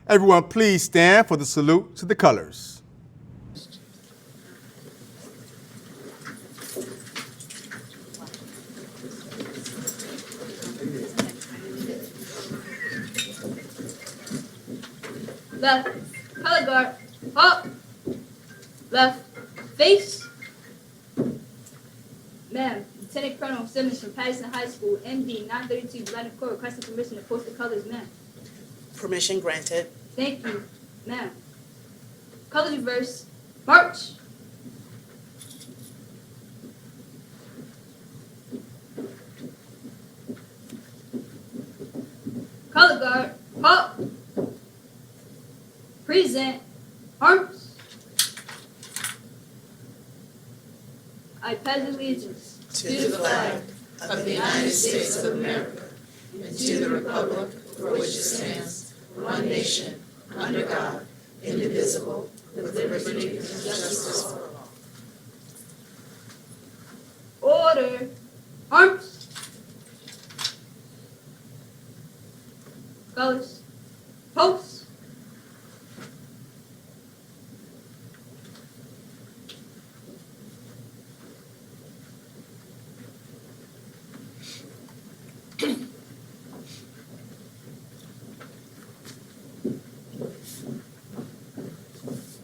Everyone, please stand for the salute to the colors. Left, color guard, up, left, face. Ma'am, Lieutenant Colonel Simmons from Patterson High School, MD 932, Lieutenant Corps, requesting permission to post the colors, ma'am. Permission granted. Thank you, ma'am. Colors reverse, march. Color guard, up. Present, arms. I pledge allegiance To the flag of the United States of America and to the republic for which it stands, one nation, under God, indivisible, with liberty and justice for all. Order, arms. Colors, post.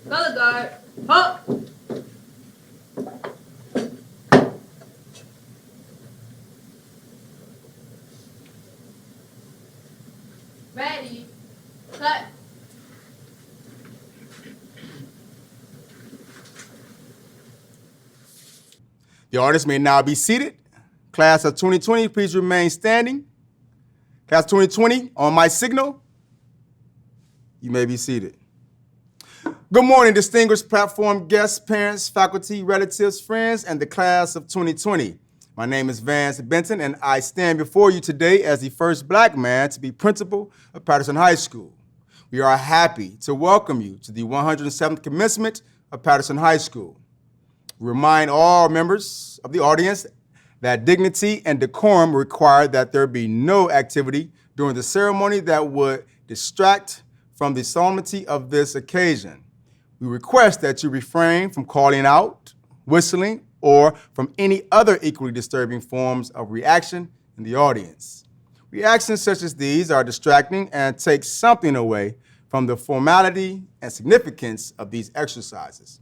Color guard, up. Ready, cut. The artists may now be seated. Class of 2020, please remain standing. Class 2020, on my signal, you may be seated. Good morning, distinguished platform guests, parents, faculty, relatives, friends, and the class of 2020. My name is Vance Benton, and I stand before you today as the first black man to be principal of Patterson High School. We are happy to welcome you to the 107th commencement of Patterson High School. We remind all members of the audience that dignity and decorum require that there be no activity during the ceremony that would distract from the solemnity of this occasion. We request that you refrain from calling out, whistling, or from any other equally disturbing forms of reaction in the audience. Reactions such as these are distracting and take something away from the formality and significance of these exercises.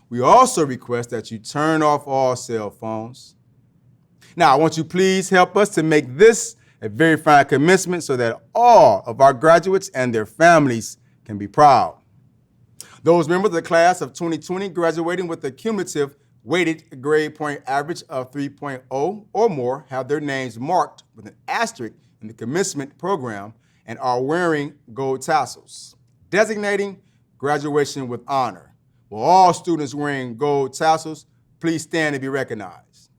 We also request that you turn off all cell phones. Now, I want you please help us to make this a very fine commencement so that all of our graduates and their families can be proud. Those members of the class of 2020 graduating with a cumulative weighted grade point average of 3.0 or more have their names marked with an asterisk in the commencement program and are wearing gold tassels, designating graduation with honor. Will all students wearing gold tassels please stand and be recognized?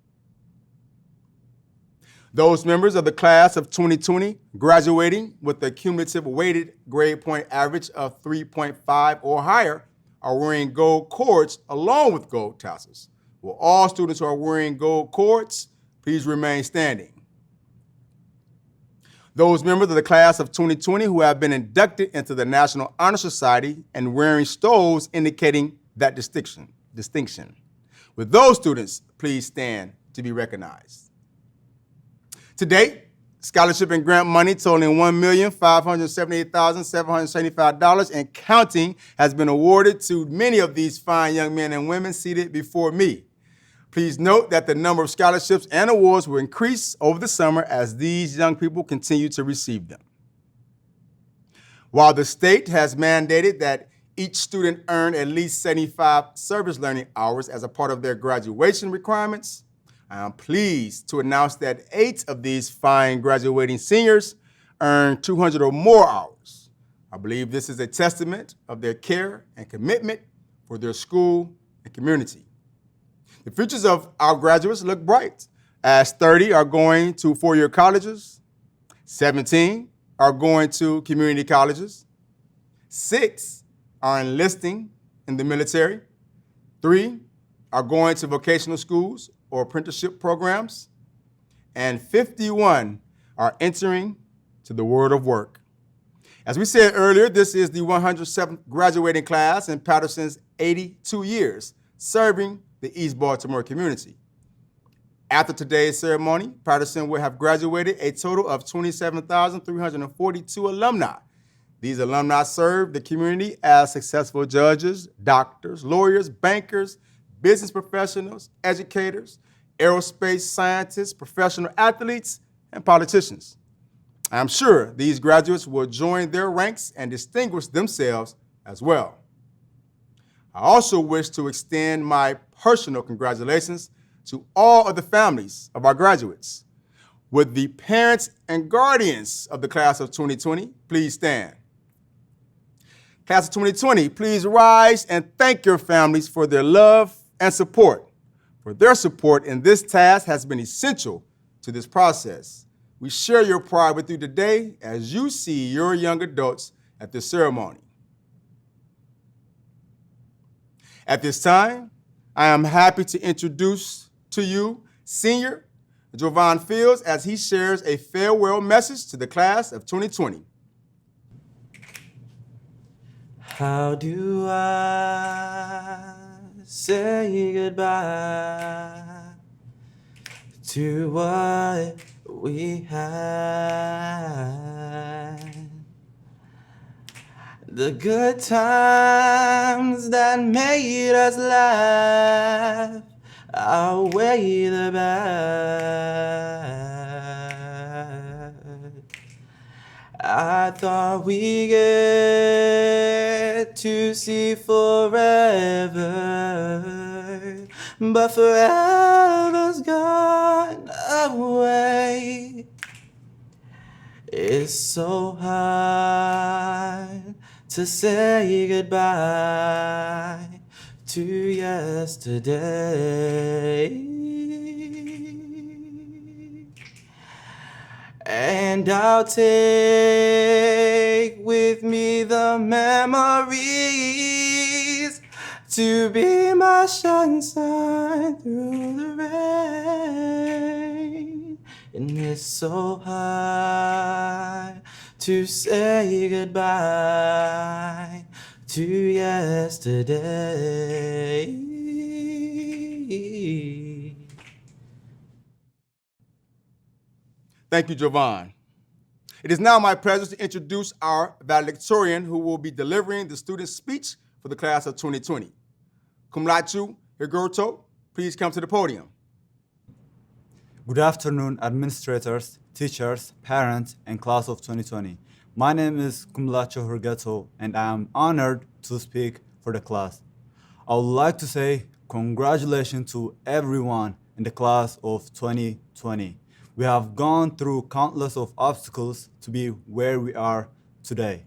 Those members of the class of 2020 graduating with a cumulative weighted grade point average of 3.5 or higher are wearing gold cords along with gold tassels. Will all students who are wearing gold cords please remain standing? Those members of the class of 2020 who have been inducted into the National Honor Society and wearing stoles indicating that distinction. Will those students please stand to be recognized? To date, scholarship and grant money totaling $1,578,775 and counting has been awarded to many of these fine young men and women seated before me. Please note that the number of scholarships and awards will increase over the summer as these young people continue to receive them. While the state has mandated that each student earn at least 75 service learning hours as a part of their graduation requirements, I am pleased to announce that 8 of these fine graduating seniors earned 200 or more hours. I believe this is a testament of their care and commitment for their school and community. The futures of our graduates look bright, as 30 are going to four-year colleges, 17 are going to community colleges, 6 are enlisting in the military, 3 are going to vocational schools or apprenticeship programs, and 51 are entering to the world of work. As we said earlier, this is the 107th graduating class in Patterson's 82 years serving the East Baltimore community. After today's ceremony, Patterson will have graduated a total of 27,342 alumni. These alumni serve the community as successful judges, doctors, lawyers, bankers, business professionals, educators, aerospace scientists, professional athletes, and politicians. I am sure these graduates will join their ranks and distinguish themselves as well. I also wish to extend my personal congratulations to all of the families of our graduates. Would the parents and guardians of the class of 2020 please stand? Class of 2020, please rise and thank your families for their love and support. For their support in this task has been essential to this process. We share your pride with you today as you see your young adults at this ceremony. At this time, I am happy to introduce to you Senior Jovan Fields as he shares a farewell message to the class of 2020. How do I say goodbye to what we had? The good times that made us laugh outweigh the bad. I thought we get to see forever, but forever's gone away. It's so hard to say goodbye to yesterday. And I'll take with me the memories to be my sunshine through the rain. And it's so hard to say goodbye to yesterday. Thank you, Jovan. It is now my pleasure to introduce our valedictorian who will be delivering the student speech for the class of 2020. KUMLACHEW, HIRGETO, please come to the podium. Good afternoon, administrators, teachers, parents, and class of 2020. My name is KUMLACHEW HIRGETO, and I am honored to speak for the class. I would like to say congratulations to everyone in the class of 2020. We have gone through countless of obstacles to be where we are today.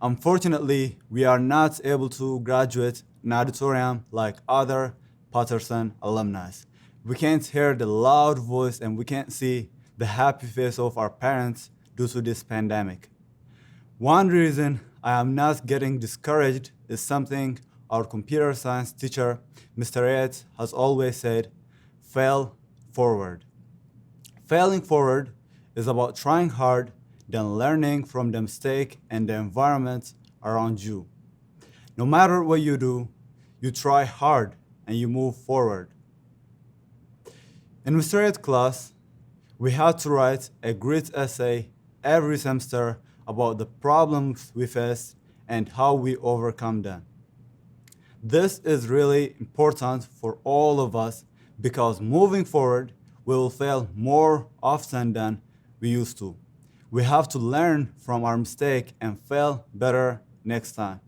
Unfortunately, we are not able to graduate in auditorium like other Patterson alumni. We can't hear the loud voice and we can't see the happy face of our parents due to this pandemic. One reason I am not getting discouraged is something our computer science teacher, Mr. Yates, has always said: fail forward. Failing forward is about trying hard, then learning from the mistake and the environment around you. No matter what you do, you try hard and you move forward. In Mr. Yates' class, we had to write a great essay every semester about the problems we face and how we overcome them. This is really important for all of us because moving forward, we will fail more often than we used to. We have to learn from our mistake and fail better next time.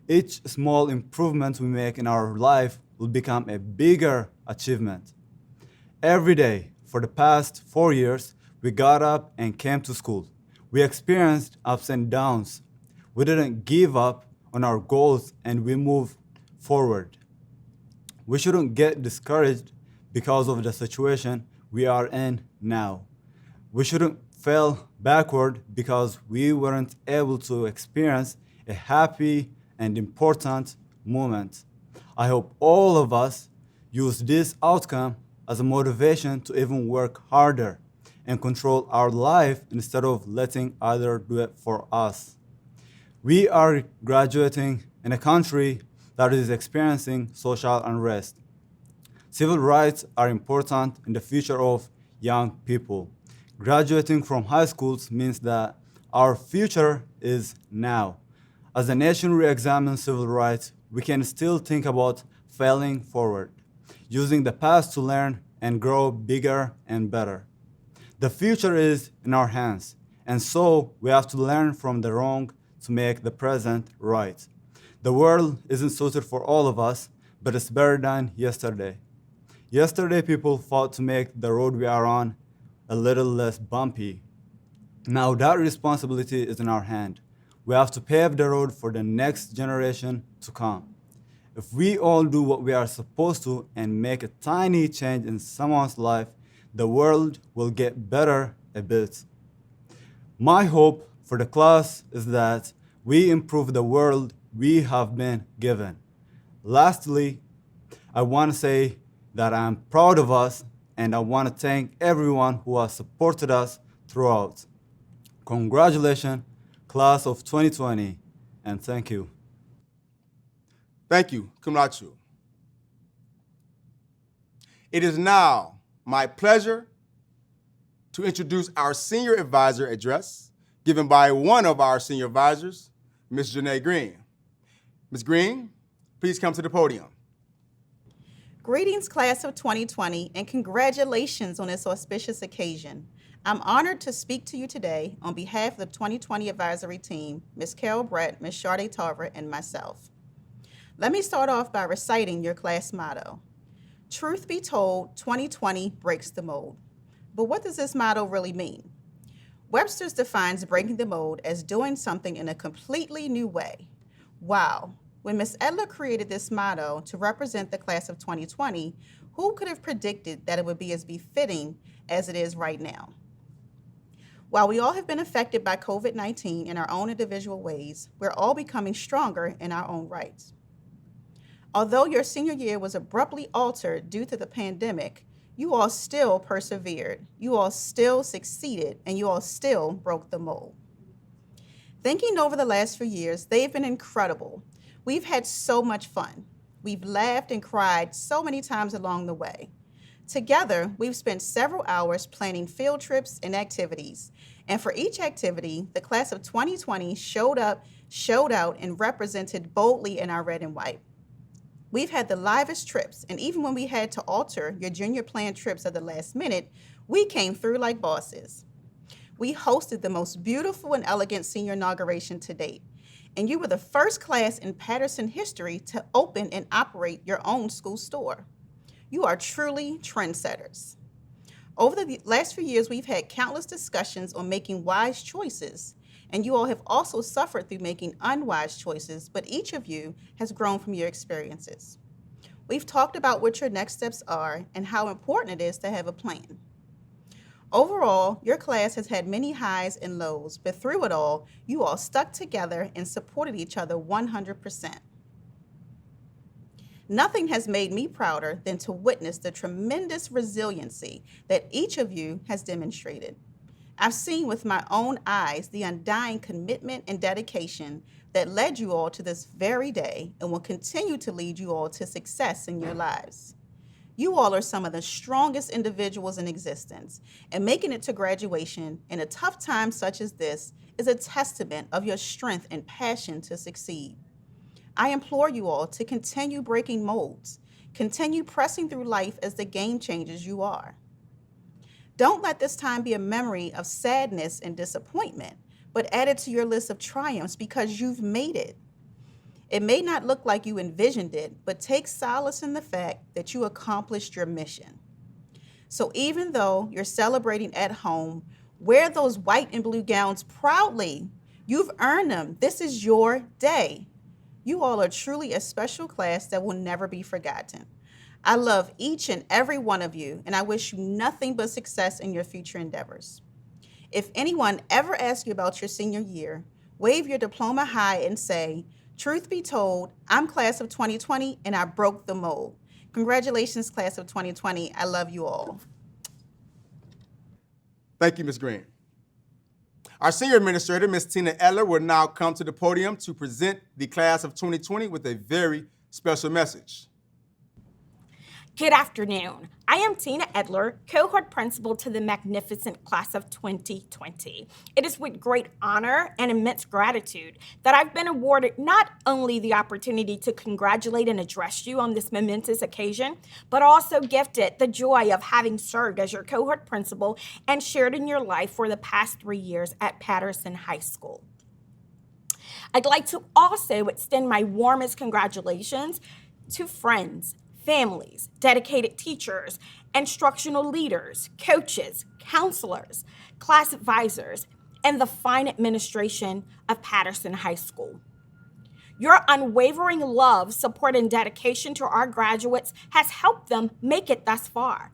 Each small improvement we make in our life will become a bigger achievement. Every day, for the past 4 years, we got up and came to school. We experienced ups and downs. We didn't give up on our goals and we moved forward. We shouldn't get discouraged because of the situation we are in now. We shouldn't fail backward because we weren't able to experience a happy and important moment. I hope all of us use this outcome as a motivation to even work harder and control our life instead of letting others do it for us. We are graduating in a country that is experiencing social unrest. Civil rights are important in the future of young people. Graduating from high schools means that our future is now. As the nation re-examines civil rights, we can still think about failing forward, using the past to learn and grow bigger and better. The future is in our hands, and so we have to learn from the wrong to make the present right. The world isn't suited for all of us, but it's better than yesterday. Yesterday, people fought to make the road we are on a little less bumpy. Now that responsibility is in our hand. We have to pave the road for the next generation to come. If we all do what we are supposed to and make a tiny change in someone's life, the world will get better a bit. My hope for the class is that we improve the world we have been given. Lastly, I want to say that I'm proud of us, and I want to thank everyone who has supported us throughout. Congratulations, class of 2020, and thank you. Thank you, KUMLACHEW. It is now my pleasure to introduce our senior advisor address given by one of our senior advisors, Ms. Janae Green. Ms. Green, please come to the podium. Greetings, class of 2020, and congratulations on this auspicious occasion. I'm honored to speak to you today on behalf of the 2020 advisory team, Ms. Carol Brett, Ms. Sade Tarver, and myself. Let me start off by reciting your class motto. Truth be told, 2020 breaks the mold. But what does this motto really mean? Webster's defines breaking the mold as doing something in a completely new way. Wow. When Ms. EDLER created this motto to represent the class of 2020, who could have predicted that it would be as befitting as it is right now? While we all have been affected by COVID-19 in our own individual ways, we're all becoming stronger in our own rights. Although your senior year was abruptly altered due to the pandemic, you all still persevered, you all still succeeded, and you all still broke the mold. Thinking over the last few years, they've been incredible. We've had so much fun. We've laughed and cried so many times along the way. Together, we've spent several hours planning field trips and activities. And for each activity, the class of 2020 showed up, showed out, and represented boldly in our red and white. We've had the livest trips, and even when we had to alter your junior planned trips at the last minute, we came through like bosses. We hosted the most beautiful and elegant senior inauguration to date. And you were the first class in Patterson history to open and operate your own school store. You are truly trendsetters. Over the last few years, we've had countless discussions on making wise choices, and you all have also suffered through making unwise choices, but each of you has grown from your experiences. We've talked about what your next steps are and how important it is to have a plan. Overall, your class has had many highs and lows, but through it all, you all stuck together and supported each other 100%. Nothing has made me prouder than to witness the tremendous resiliency that each of you has demonstrated. I've seen with my own eyes the undying commitment and dedication that led you all to this very day and will continue to lead you all to success in your lives. You all are some of the strongest individuals in existence, and making it to graduation in a tough time such as this is a testament of your strength and passion to succeed. I implore you all to continue breaking molds, continue pressing through life as the game changers you are. Don't let this time be a memory of sadness and disappointment, but add it to your list of triumphs because you've made it. It may not look like you envisioned it, but take solace in the fact that you accomplished your mission. So even though you're celebrating at home, wear those white and blue gowns proudly. You've earned them. This is your day. You all are truly a special class that will never be forgotten. I love each and every one of you, and I wish you nothing but success in your future endeavors. If anyone ever asks you about your senior year, wave your diploma high and say, "Truth be told, I'm class of 2020 and I broke the mold." Congratulations, class of 2020. I love you all. Thank you, Ms. Green. Our senior administrator, Ms. Tina EDLER, will now come to the podium to present the class of 2020 with a very special message. Good afternoon. I am Tina EDLER, cohort principal to the magnificent class of 2020. It is with great honor and immense gratitude that I've been awarded not only the opportunity to congratulate and address you on this momentous occasion, but also gifted the joy of having served as your cohort principal and shared in your life for the past 3 years at Patterson High School. I'd like to also extend my warmest congratulations to friends, families, dedicated teachers, instructional leaders, coaches, counselors, class advisors, and the fine administration of Patterson High School. Your unwavering love, support, and dedication to our graduates has helped them make it thus far.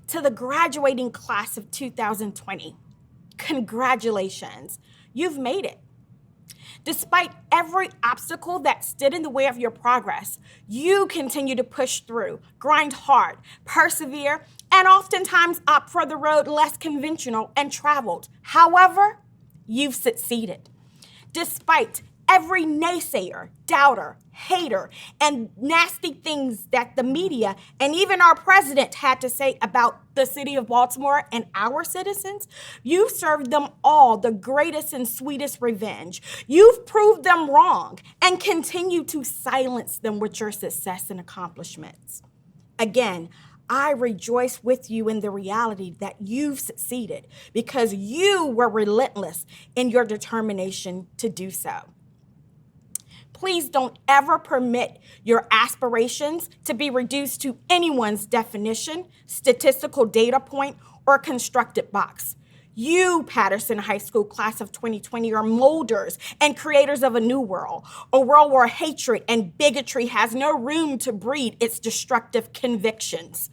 To the graduating class of 2020, congratulations, you've made it. Despite every obstacle that stood in the way of your progress, you continue to push through, grind hard, persevere, and oftentimes opt for the road less conventional and traveled. However, you've succeeded. Despite every naysayer, doubter, hater, and nasty things that the media and even our president had to say about the city of Baltimore and our citizens, you've served them all the greatest and sweetest revenge. You've proved them wrong and continue to silence them with your success and accomplishments. Again, I rejoice with you in the reality that you've succeeded because you were relentless in your determination to do so. Please don't ever permit your aspirations to be reduced to anyone's definition, statistical data point, or constructed box. You, Patterson High School class of 2020, are molders and creators of a new world, a world where hatred and bigotry has no room to breed its destructive convictions.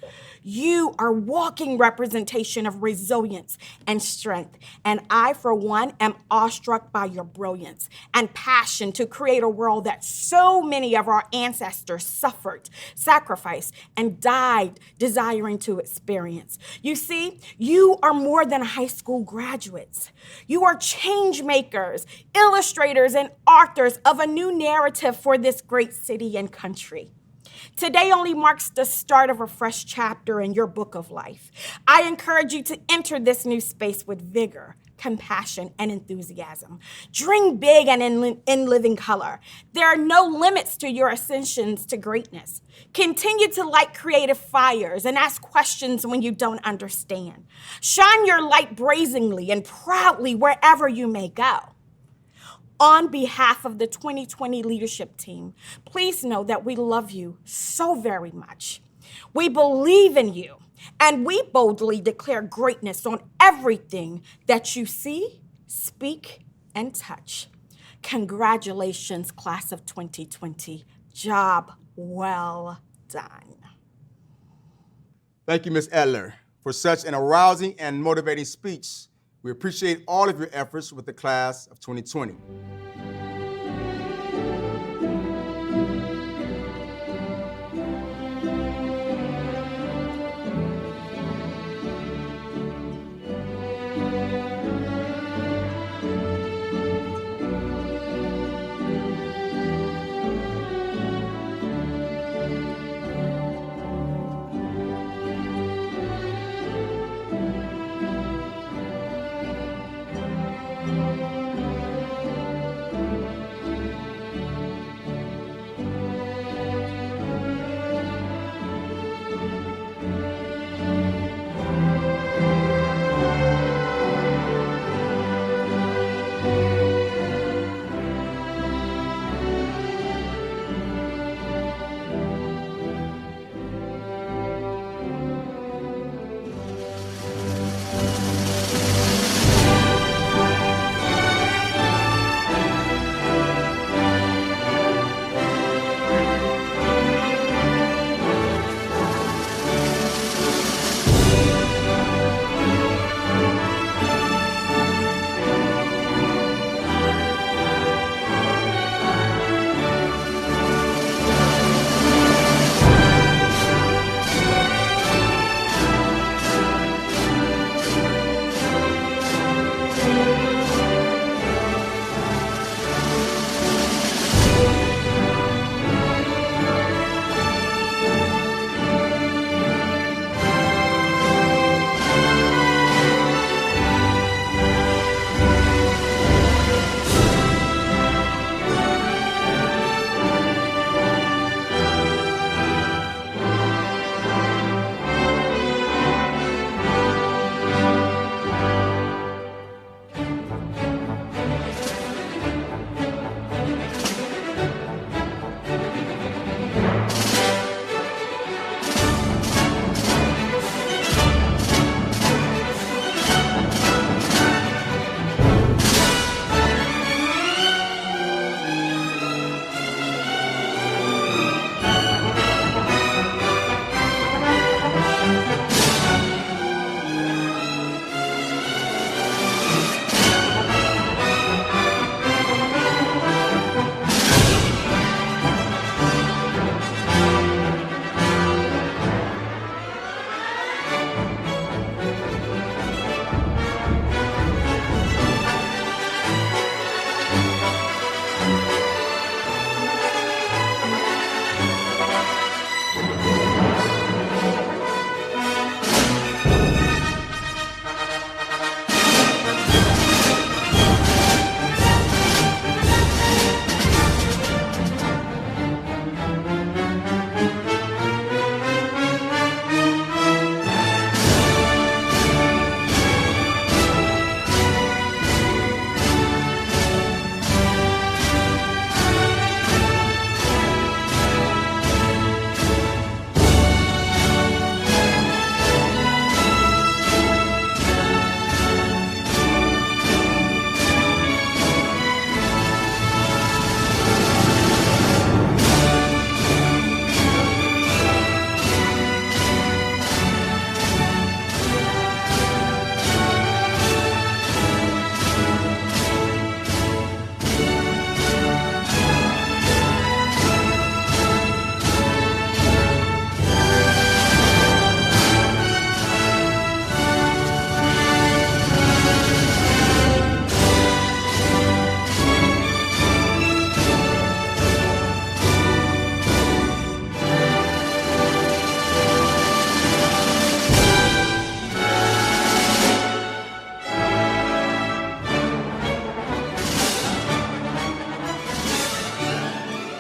You are walking representation of resilience and strength, and I, for one, am awestruck by your brilliance and passion to create a world that so many of our ancestors suffered, sacrificed, and died desiring to experience. You see, you are more than high school graduates. You are change makers, illustrators, and authors of a new narrative for this great city and country. Today only marks the start of a fresh chapter in your book of life. I encourage you to enter this new space with vigor, compassion, and enthusiasm. Dream big and in living color. There are no limits to your ascensions to greatness. Continue to light creative fires and ask questions when you don't understand. Shine your light brazenly and proudly wherever you may go. On behalf of the 2020 leadership team, please know that we love you so very much. We believe in you, and we boldly declare greatness on everything that you see, speak, and touch. Congratulations, class of 2020. Job well done. Thank you, Ms. EDLER, for such an arousing and motivating speech. We appreciate all of your efforts with the class of 2020.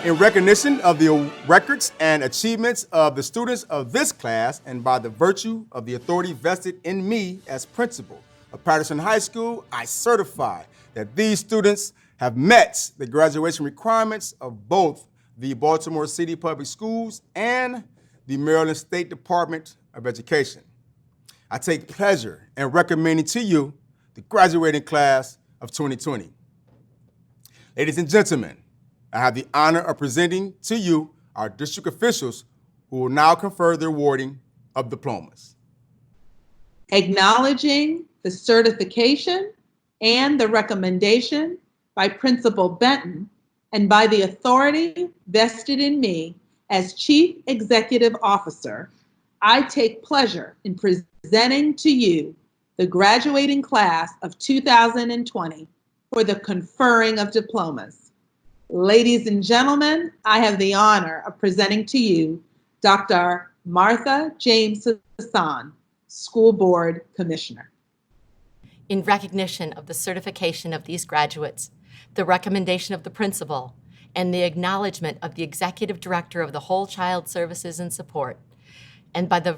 In recognition of the records and achievements of the students of this class, and by the virtue of the authority vested in me as principal of Patterson High School, I certify that these students have met the graduation requirements of both the Baltimore City Public Schools and the Maryland State Department of Education. I take pleasure in recommending to you the graduating class of 2020. Ladies and gentlemen, I have the honor of presenting to you our district officials who will now confer the awarding of diplomas. Acknowledging the certification and the recommendation by Principal Benton and by the authority vested in me as Chief Executive Officer, I take pleasure in presenting to you the graduating class of 2020 for the conferring of diplomas. Ladies and gentlemen, I have the honor of presenting to you Dr. Martha James Hassan, School Board Commissioner. In recognition of the certification of these graduates, the recommendation of the principal, and the acknowledgement of the Executive Director of the Whole Child Services and Support, and by the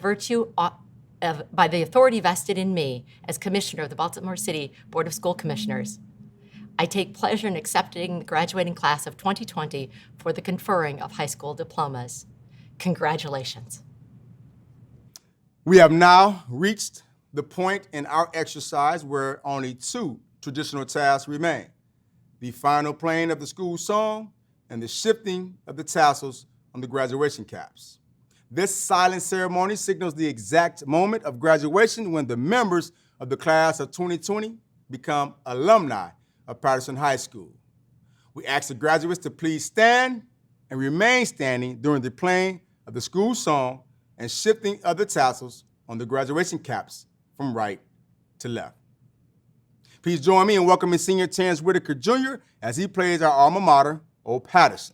authority vested in me as Commissioner of the Baltimore City Board of School Commissioners, I take pleasure in accepting the graduating class of 2020 for the conferring of high school diplomas. Congratulations. We have now reached the point in our exercise where only two traditional tasks remain: the final playing of the school song and the shifting of the tassels on the graduation caps. This silent ceremony signals the exact moment of graduation when the members of the class of 2020 become alumni of Patterson High School. We ask the graduates to please stand and remain standing during the playing of the school song and shifting of the tassels on the graduation caps from right to left. Please join me in welcoming Senior Terrance Whitaker Jr. as he plays our alma mater, Old Patterson.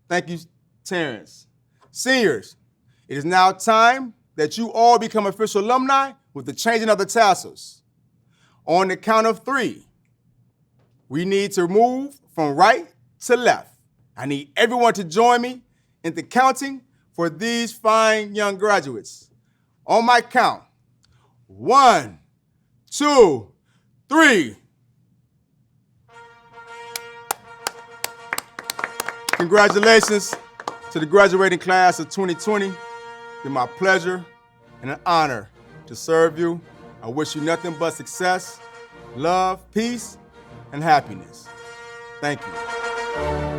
Thank you, Terrance. Seniors, it is now time that you all become official alumni with the changing of the tassels. On the count of three, we need to move from right to left. I need everyone to join me in the counting for these fine young graduates. On my count, 1, 2, 3. Congratulations to the graduating class of 2020. It's been my pleasure and an honor to serve you. I wish you nothing but success, love, peace, and happiness. Thank you.